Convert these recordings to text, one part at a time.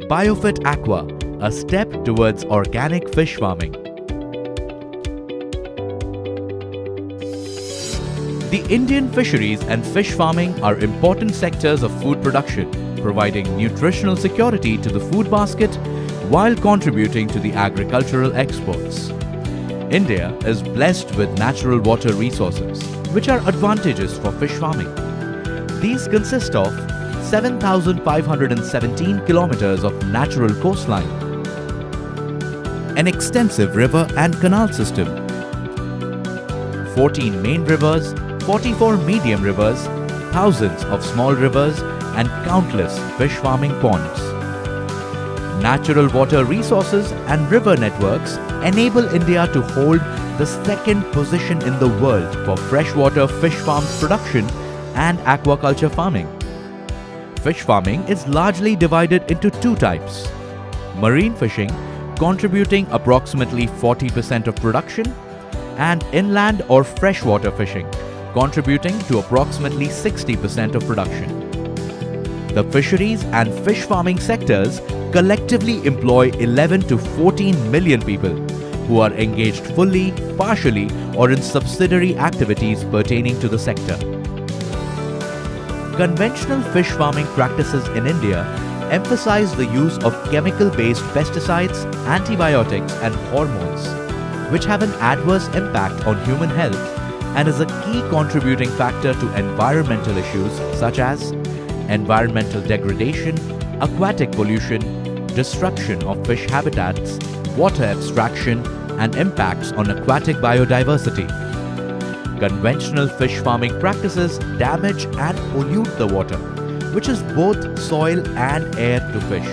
Biofit Aqua, a step towards organic fish farming. The Indian fisheries and fish farming are important sectors of food production, providing nutritional security to the food basket while contributing to the agricultural exports. India is blessed with natural water resources, which are advantageous for fish farming. These consist of 7,517 kilometers of natural coastline, an extensive river and canal system, 14 main rivers, 44 medium rivers, thousands of small rivers and countless fish farming ponds. Natural water resources and river networks enable India to hold the second position in the world for freshwater fish farm production and aquaculture farming. Fish farming is largely divided into two types: marine fishing, contributing approximately 40% of production, and inland or freshwater fishing, contributing to approximately 60% of production. The fisheries and fish farming sectors collectively employ 11 to 14 million people who are engaged fully, partially, or in subsidiary activities pertaining to the sector. Conventional fish farming practices in India emphasize the use of chemical-based pesticides, antibiotics, and hormones, which have an adverse impact on human health and is a key contributing factor to environmental issues such as environmental degradation, aquatic pollution, destruction of fish habitats, water abstraction, and impacts on aquatic biodiversity. Conventional fish farming practices damage and pollute the water, which is both soil and air to fish.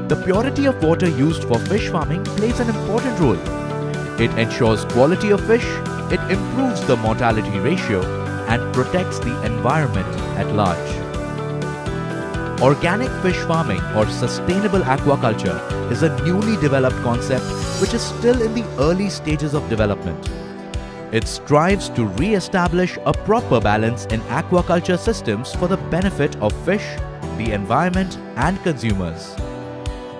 The purity of water used for fish farming plays an important role. It ensures quality of fish, it improves the mortality ratio, and protects the environment at large. Organic fish farming or sustainable aquaculture is a newly developed concept which is still in the early stages of development. It strives to re-establish a proper balance in aquaculture systems for the benefit of fish, the environment, and consumers.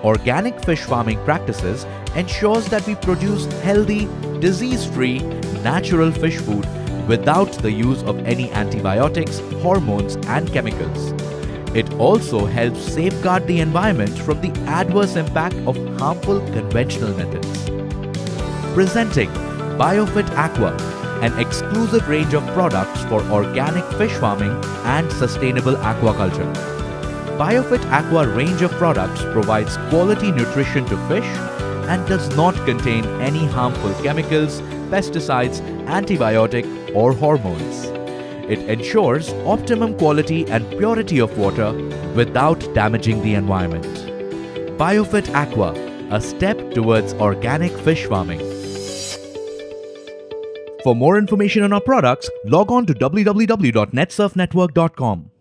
Organic fish farming practices ensures that we produce healthy, disease-free, natural fish food without the use of any antibiotics, hormones, and chemicals. It also helps safeguard the environment from the adverse impact of harmful conventional methods. Presenting Biofit Aqua, an exclusive range of products for organic fish farming and sustainable aquaculture. Biofit Aqua range of products provides quality nutrition to fish and does not contain any harmful chemicals, pesticides, antibiotic, or hormones. It ensures optimum quality and purity of water without damaging the environment. Biofit Aqua, a step towards organic fish farming. For more information on our products, log on to www.netsurfnetwork.com.